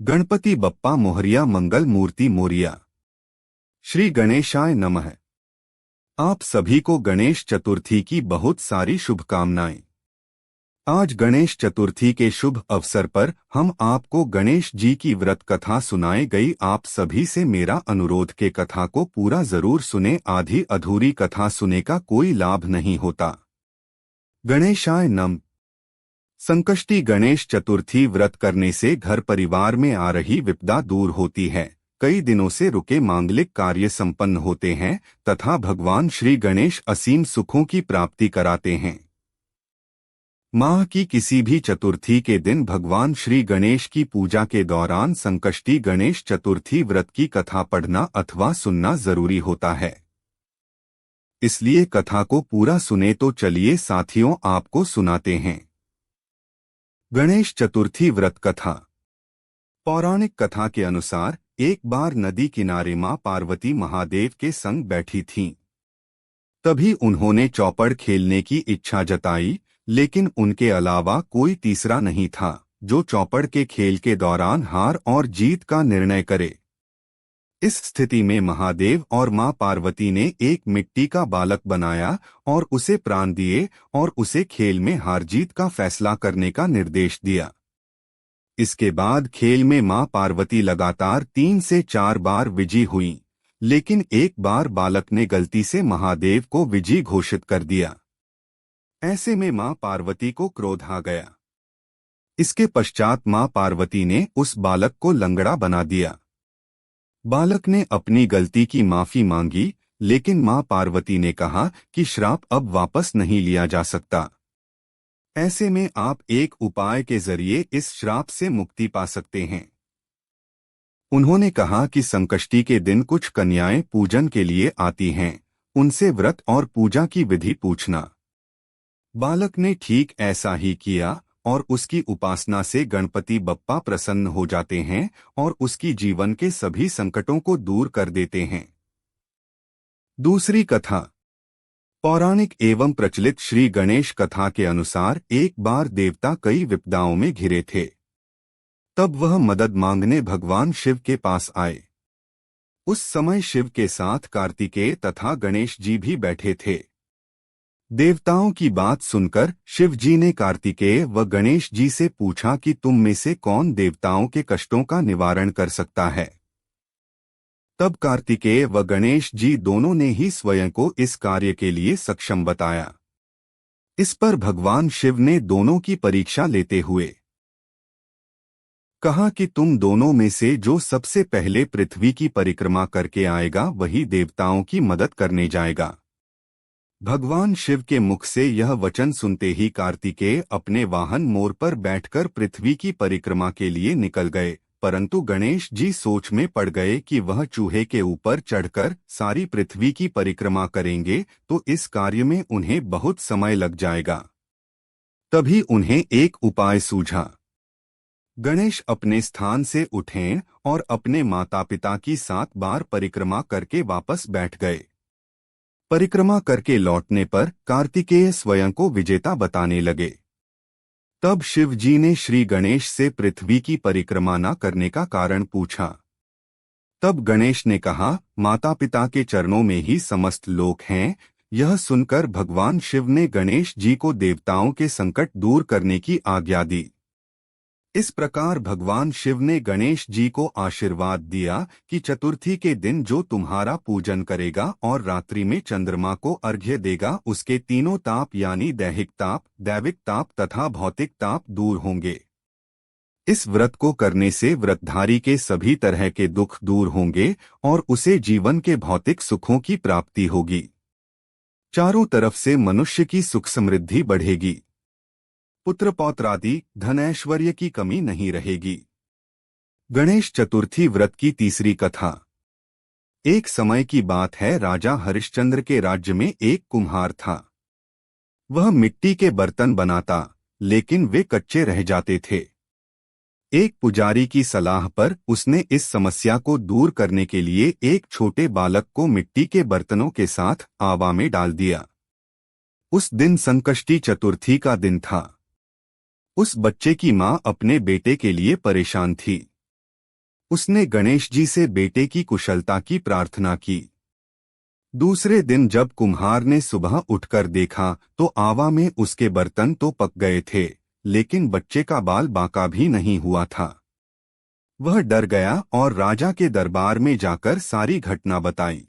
गणपति बप्पा मोहरिया, मंगल मूर्ति मोरिया। श्री गणेशाय नमः। आप सभी को गणेश चतुर्थी की बहुत सारी शुभकामनाएं। आज गणेश चतुर्थी के शुभ अवसर पर हम आपको गणेश जी की व्रत कथा सुनाई गई। आप सभी से मेरा अनुरोध के कथा को पूरा जरूर सुने, आधी अधूरी कथा सुने का कोई लाभ नहीं होता। गणेशाय नमः। संकष्टी गणेश चतुर्थी व्रत करने से घर परिवार में आ रही विपदा दूर होती है, कई दिनों से रुके मांगलिक कार्य संपन्न होते हैं तथा भगवान श्री गणेश असीम सुखों की प्राप्ति कराते हैं। माह की किसी भी चतुर्थी के दिन भगवान श्री गणेश की पूजा के दौरान संकष्टी गणेश चतुर्थी व्रत की कथा पढ़ना अथवा सुनना जरूरी होता है। इसलिए कथा को पूरा सुने तो चलिए साथियों आपको सुनाते हैं। गणेश चतुर्थी व्रत कथा। पौराणिक कथा के अनुसार एक बार नदी किनारे मां पार्वती महादेव के संग बैठी थीं। तभी उन्होंने चौपड़ खेलने की इच्छा जताई, लेकिन उनके अलावा कोई तीसरा नहीं था जो चौपड़ के खेल के दौरान हार और जीत का निर्णय करे। इस स्थिति में महादेव और मां पार्वती ने एक मिट्टी का बालक बनाया और उसे प्राण दिए और उसे खेल में हार जीत का फैसला करने का निर्देश दिया। इसके बाद खेल में मां पार्वती लगातार 3 से 4 बार विजयी हुईं, लेकिन एक बार बालक ने गलती से महादेव को विजयी घोषित कर दिया। ऐसे में मां पार्वती को क्रोध आ गया। इसके पश्चात मां पार्वती ने उस बालक को लंगड़ा बना दिया। बालक ने अपनी गलती की माफी मांगी, लेकिन मां पार्वती ने कहा कि श्राप अब वापस नहीं लिया जा सकता। ऐसे में आप एक उपाय के जरिए इस श्राप से मुक्ति पा सकते हैं। उन्होंने कहा कि संकष्टी के दिन कुछ कन्याएं पूजन के लिए आती हैं, उनसे व्रत और पूजा की विधि पूछना। बालक ने ठीक ऐसा ही किया और उसकी उपासना से गणपति बप्पा प्रसन्न हो जाते हैं और उसकी जीवन के सभी संकटों को दूर कर देते हैं। दूसरी कथा। पौराणिक एवं प्रचलित श्री गणेश कथा के अनुसार एक बार देवता कई विपदाओं में घिरे थे। तब वह मदद मांगने भगवान शिव के पास आए। उस समय शिव के साथ कार्तिकेय तथा गणेश जी भी बैठे थे। देवताओं की बात सुनकर शिव जी ने कार्तिकेय व गणेश जी से पूछा कि तुम में से कौन देवताओं के कष्टों का निवारण कर सकता है। तब कार्तिकेय व गणेश जी दोनों ने ही स्वयं को इस कार्य के लिए सक्षम बताया। इस पर भगवान शिव ने दोनों की परीक्षा लेते हुए कहा कि तुम दोनों में से जो सबसे पहले पृथ्वी की परिक्रमा करके आएगा वही देवताओं की मदद करने जाएगा। भगवान शिव के मुख से यह वचन सुनते ही कार्तिकेय अपने वाहन मोर पर बैठकर पृथ्वी की परिक्रमा के लिए निकल गए, परंतु गणेश जी सोच में पड़ गए कि वह चूहे के ऊपर चढ़कर सारी पृथ्वी की परिक्रमा करेंगे तो इस कार्य में उन्हें बहुत समय लग जाएगा। तभी उन्हें एक उपाय सूझा। गणेश अपने स्थान से उठे और अपने माता पिता की 7 बार परिक्रमा करके वापस बैठ गए। परिक्रमा करके लौटने पर कार्तिकेय स्वयं को विजेता बताने लगे। तब शिव जी ने श्री गणेश से पृथ्वी की परिक्रमा न करने का कारण पूछा। तब गणेश ने कहा, माता पिता के चरणों में ही समस्त लोक हैं। यह सुनकर भगवान शिव ने गणेश जी को देवताओं के संकट दूर करने की आज्ञा दी। इस प्रकार भगवान शिव ने गणेश जी को आशीर्वाद दिया कि चतुर्थी के दिन जो तुम्हारा पूजन करेगा और रात्रि में चंद्रमा को अर्घ्य देगा उसके तीनों ताप यानी दैहिक ताप, दैविक ताप तथा भौतिक ताप दूर होंगे। इस व्रत को करने से व्रतधारी के सभी तरह के दुख दूर होंगे और उसे जीवन के भौतिक सुखों की प्राप्ति होगी। चारों तरफ से मनुष्य की सुख समृद्धि बढ़ेगी। पुत्र पौत्रादि धन ऐश्वर्य की कमी नहीं रहेगी। गणेश चतुर्थी व्रत की तीसरी कथा। एक समय की बात है, राजा हरिश्चंद्र के राज्य में एक कुम्हार था। वह मिट्टी के बर्तन बनाता, लेकिन वे कच्चे रह जाते थे। एक पुजारी की सलाह पर उसने इस समस्या को दूर करने के लिए एक छोटे बालक को मिट्टी के बर्तनों के साथ आवा में डाल दिया। उस दिन संकष्टी चतुर्थी का दिन था। उस बच्चे की मां अपने बेटे के लिए परेशान थी। उसने गणेश जी से बेटे की कुशलता की प्रार्थना की। दूसरे दिन जब कुम्हार ने सुबह उठकर देखा तो आवा में उसके बर्तन तो पक गए थे, लेकिन बच्चे का बाल बांका भी नहीं हुआ था। वह डर गया और राजा के दरबार में जाकर सारी घटना बताई।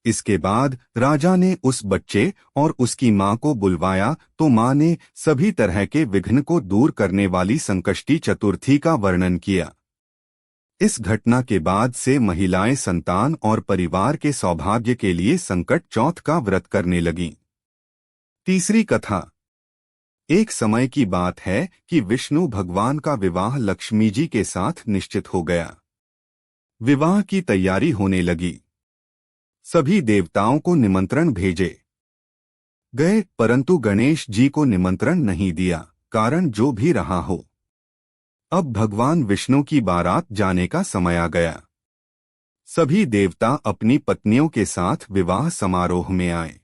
इसके बाद राजा ने उस बच्चे और उसकी मां को बुलवाया तो मां ने सभी तरह के विघ्न को दूर करने वाली संकष्टी चतुर्थी का वर्णन किया। इस घटना के बाद से महिलाएं संतान और परिवार के सौभाग्य के लिए संकट चौथ का व्रत करने लगीं। तीसरी कथा। एक समय की बात है कि विष्णु भगवान का विवाह लक्ष्मी जी के साथ निश्चित हो गया। विवाह की तैयारी होने लगी। सभी देवताओं को निमंत्रण भेजे गए, परंतु गणेश जी को निमंत्रण नहीं दिया। कारण जो भी रहा हो, अब भगवान विष्णु की बारात जाने का समय आ गया। सभी देवता अपनी पत्नियों के साथ विवाह समारोह में आए।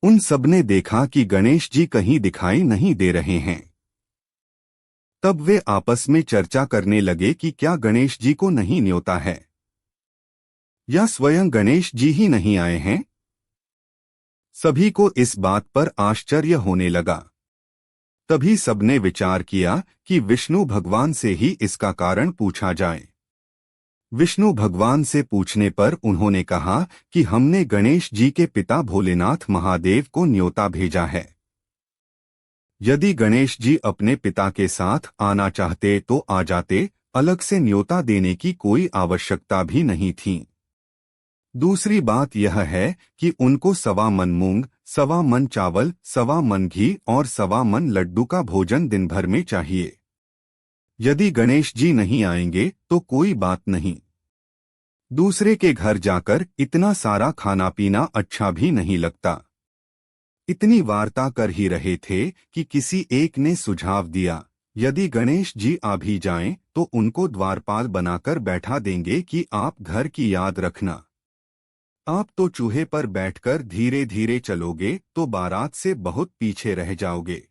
उन सबने देखा कि गणेश जी कहीं दिखाई नहीं दे रहे हैं। तब वे आपस में चर्चा करने लगे कि क्या गणेश जी को नहीं न्योता है, या स्वयं गणेश जी ही नहीं आए हैं। सभी को इस बात पर आश्चर्य होने लगा। तभी सबने विचार किया कि विष्णु भगवान से ही इसका कारण पूछा जाए। विष्णु भगवान से पूछने पर उन्होंने कहा कि हमने गणेश जी के पिता भोलेनाथ महादेव को न्योता भेजा है। यदि गणेश जी अपने पिता के साथ आना चाहते तो आ जाते, अलग से न्योता देने की कोई आवश्यकता भी नहीं थी। दूसरी बात यह है कि उनको 1.25 मन मूंग, 1.25 मन चावल, 1.25 मन घी और 1.25 मन लड्डू का भोजन दिन भर में चाहिए। यदि गणेश जी नहीं आएंगे तो कोई बात नहीं। दूसरे के घर जाकर इतना सारा खाना पीना अच्छा भी नहीं लगता। इतनी वार्ता कर ही रहे थे कि किसी एक ने सुझाव दिया, यदि गणेश जी आ भी जाएं तो उनको द्वारपाल बनाकर बैठा देंगे कि आप घर की याद रखना। आप तो चूहे पर बैठकर धीरे धीरे चलोगे तो बारात से बहुत पीछे रह जाओगे।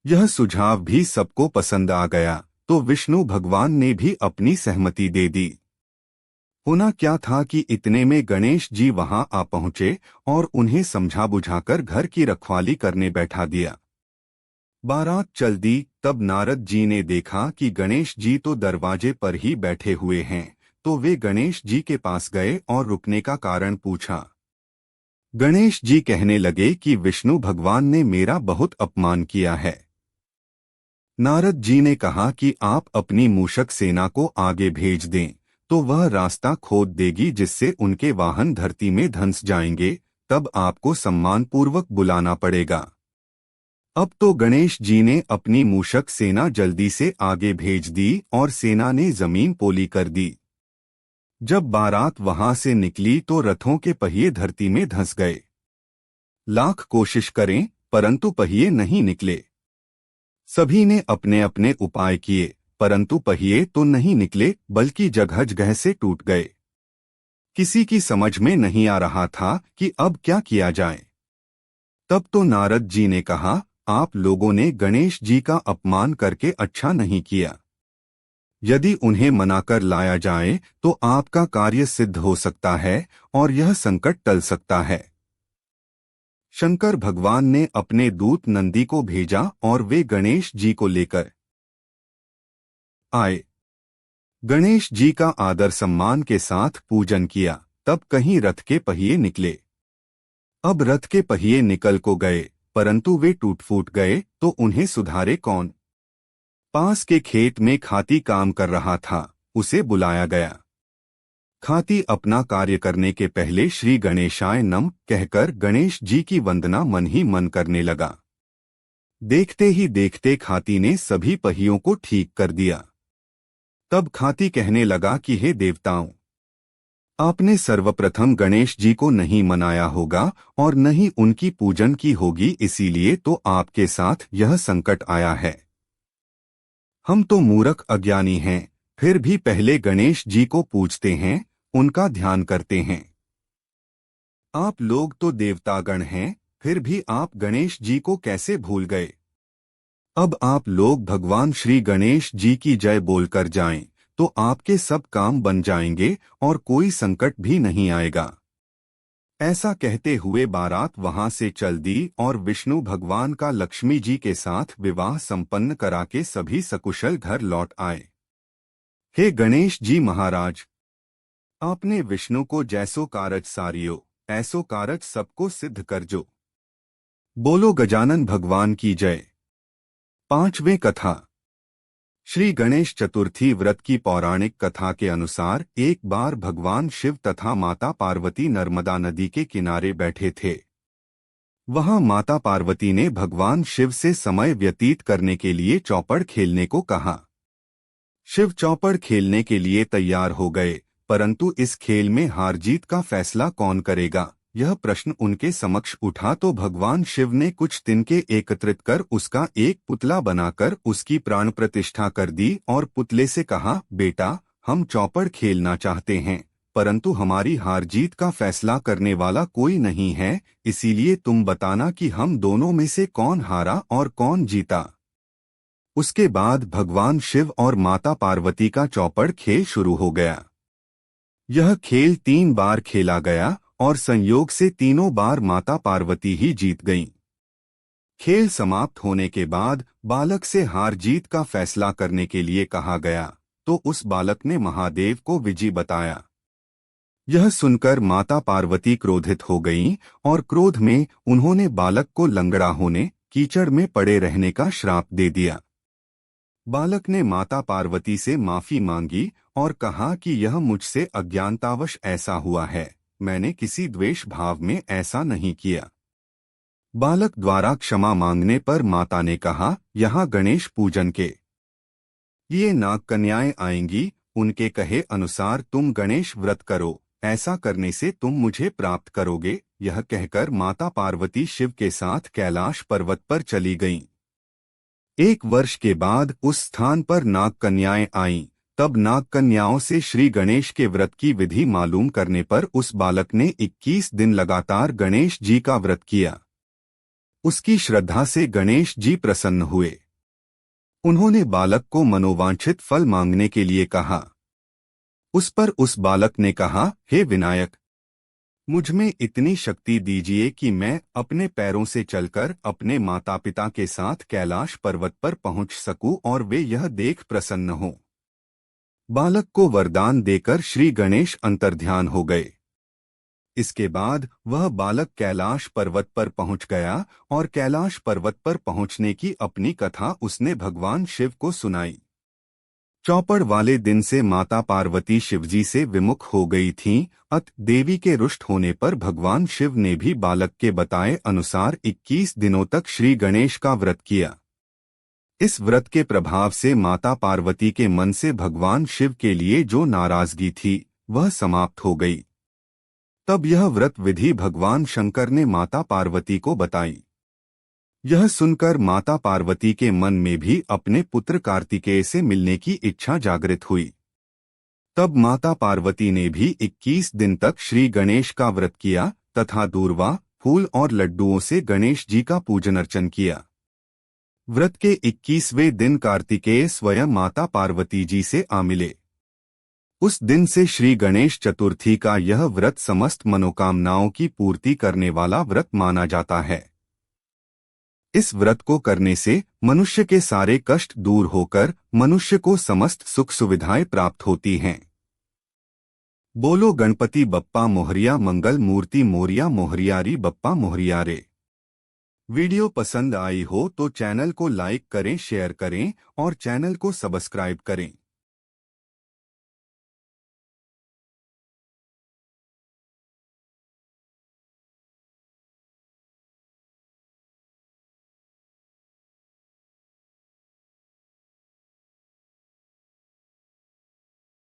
यह सुझाव भी सबको पसंद आ गया तो विष्णु भगवान ने भी अपनी सहमति दे दी। होना क्या था कि इतने में गणेश जी वहां आ पहुंचे और उन्हें समझा बुझाकर घर की रखवाली करने बैठा दिया। बारात चल दी। तब नारद जी ने देखा कि गणेश जी तो दरवाजे पर ही बैठे हुए हैं, तो वे गणेश जी के पास गए और रुकने का कारण पूछा। गणेश जी कहने लगे कि विष्णु भगवान ने मेरा बहुत अपमान किया है। नारद जी ने कहा कि आप अपनी मूषक सेना को आगे भेज दें तो वह रास्ता खोद देगी जिससे उनके वाहन धरती में धंस जाएंगे, तब आपको सम्मानपूर्वक बुलाना पड़ेगा। अब तो गणेश जी ने अपनी मूषक सेना जल्दी से आगे भेज दी और सेना ने जमीन पोली कर दी। जब बारात वहां से निकली तो रथों के पहिए धरती में धंस गए। लाख कोशिश करें परंतु पहिए नहीं निकले। सभी ने अपने अपने उपाय किए, परंतु पहिए तो नहीं निकले बल्कि जगह जगह से टूट गए। किसी की समझ में नहीं आ रहा था कि अब क्या किया जाए। तब तो नारद जी ने कहा, आप लोगों ने गणेश जी का अपमान करके अच्छा नहीं किया। यदि उन्हें मनाकर लाया जाए तो आपका कार्य सिद्ध हो सकता है और यह संकट टल सकता है। शंकर भगवान ने अपने दूत नंदी को भेजा और वे गणेश जी को लेकर आए। गणेश जी का आदर सम्मान के साथ पूजन किया, तब कहीं रथ के पहिए निकले। अब रथ के पहिए निकल को गए, परंतु वे टूट फूट गए तो उन्हें सुधारे कौन। पास के खेत में खाती काम कर रहा था, उसे बुलाया गया। खाती अपना कार्य करने के पहले श्री गणेशाय नमः कहकर गणेश जी की वंदना मन ही मन करने लगा। देखते ही देखते खाती ने सभी पहियों को ठीक कर दिया। तब खाती कहने लगा कि हे देवताओं, आपने सर्वप्रथम गणेश जी को नहीं मनाया होगा और न ही उनकी पूजन की होगी, इसीलिए तो आपके साथ यह संकट आया है। हम तो मूर्ख अज्ञानी हैं, फिर भी पहले गणेश जी को पूजते हैं, उनका ध्यान करते हैं। आप लोग तो देवतागण हैं, फिर भी आप गणेश जी को कैसे भूल गए। अब आप लोग भगवान श्री गणेश जी की जय बोलकर जाएं, तो आपके सब काम बन जाएंगे और कोई संकट भी नहीं आएगा। ऐसा कहते हुए बारात वहां से चल दी और विष्णु भगवान का लक्ष्मी जी के साथ विवाह संपन्न करा के सभी सकुशल घर लौट आए। हे गणेश जी महाराज, आपने विष्णु को जैसो कारज सारियो ऐसो कारज सबको सिद्ध कर जो। बोलो गजानन भगवान की जय। पांचवें कथा। श्री गणेश चतुर्थी व्रत की पौराणिक कथा के अनुसार एक बार भगवान शिव तथा माता पार्वती नर्मदा नदी के किनारे बैठे थे। वहां माता पार्वती ने भगवान शिव से समय व्यतीत करने के लिए चौपड़ खेलने को कहा। शिव चौपड़ खेलने के लिए तैयार हो गए, परंतु इस खेल में हार जीत का फैसला कौन करेगा, यह प्रश्न उनके समक्ष उठा तो भगवान शिव ने कुछ तिनके एकत्रित कर उसका एक पुतला बनाकर उसकी प्राण प्रतिष्ठा कर दी और पुतले से कहा, बेटा, हम चौपड़ खेलना चाहते हैं, परंतु हमारी हार जीत का फैसला करने वाला कोई नहीं है, इसीलिए तुम बताना कि हम दोनों में से कौन हारा और कौन जीता। उसके बाद भगवान शिव और माता पार्वती का चौपड़ खेल शुरू हो गया। यह खेल 3 बार खेला गया और संयोग से तीनों बार माता पार्वती ही जीत गईं। खेल समाप्त होने के बाद बालक से हार जीत का फैसला करने के लिए कहा गया, तो उस बालक ने महादेव को विजयी बताया। यह सुनकर माता पार्वती क्रोधित हो गईं और क्रोध में उन्होंने बालक को लंगड़ा होने, कीचड़ में पड़े रहने का श्राप दे दिया। बालक ने माता पार्वती से माफी मांगी और कहा कि यह मुझसे अज्ञानतावश ऐसा हुआ है, मैंने किसी द्वेष भाव में ऐसा नहीं किया। बालक द्वारा क्षमा मांगने पर माता ने कहा, यहाँ गणेश पूजन के ये नाग कन्याएं आएंगी, उनके कहे अनुसार तुम गणेश व्रत करो, ऐसा करने से तुम मुझे प्राप्त करोगे। यह कहकर माता पार्वती शिव के साथ कैलाश पर्वत पर चली गईं। 1 वर्ष के बाद उस स्थान पर नाग कन्याएं आईं। तब नाग कन्याओं से श्री गणेश के व्रत की विधि मालूम करने पर उस बालक ने 21 दिन लगातार गणेश जी का व्रत किया। उसकी श्रद्धा से गणेश जी प्रसन्न हुए। उन्होंने बालक को मनोवांछित फल मांगने के लिए कहा। उस पर उस बालक ने कहा, हे विनायक, मुझ में इतनी शक्ति दीजिए कि मैं अपने पैरों से चलकर अपने माता पिता के साथ कैलाश पर्वत पर पहुंच सकूं और वे यह देख प्रसन्न हों। बालक को वरदान देकर श्री गणेश अंतर्ध्यान हो गए। इसके बाद वह बालक कैलाश पर्वत पर पहुंच गया और कैलाश पर्वत पर पहुंचने की अपनी कथा उसने भगवान शिव को सुनाई। चौपड़ वाले दिन से माता पार्वती शिवजी से विमुख हो गई थीं, अत देवी के रुष्ट होने पर भगवान शिव ने भी बालक के बताए अनुसार 21 दिनों तक श्री गणेश का व्रत किया। इस व्रत के प्रभाव से माता पार्वती के मन से भगवान शिव के लिए जो नाराजगी थी वह समाप्त हो गई। तब यह व्रत विधि भगवान शंकर ने माता पार्वती को बताई। यह सुनकर माता पार्वती के मन में भी अपने पुत्र कार्तिकेय से मिलने की इच्छा जागृत हुई। तब माता पार्वती ने भी 21 दिन तक श्री गणेश का व्रत किया तथा दूर्वा, फूल और लड्डुओं से गणेश जी का पूजन अर्चन किया। व्रत के 21वें दिन कार्तिकेय स्वयं माता पार्वती जी से आ मिले। उस दिन से श्री गणेश चतुर्थी का यह व्रत समस्त मनोकामनाओं की पूर्ति करने वाला व्रत माना जाता है। इस व्रत को करने से मनुष्य के सारे कष्ट दूर होकर मनुष्य को समस्त सुख सुविधाएं प्राप्त होती हैं। बोलो गणपति बप्पा मोहरिया, मंगल मूर्ति मोरिया, मोहरियारी बप्पा मोहरिया रे। वीडियो पसंद आई हो तो चैनल को लाइक करें, शेयर करें और चैनल को सब्सक्राइब करें।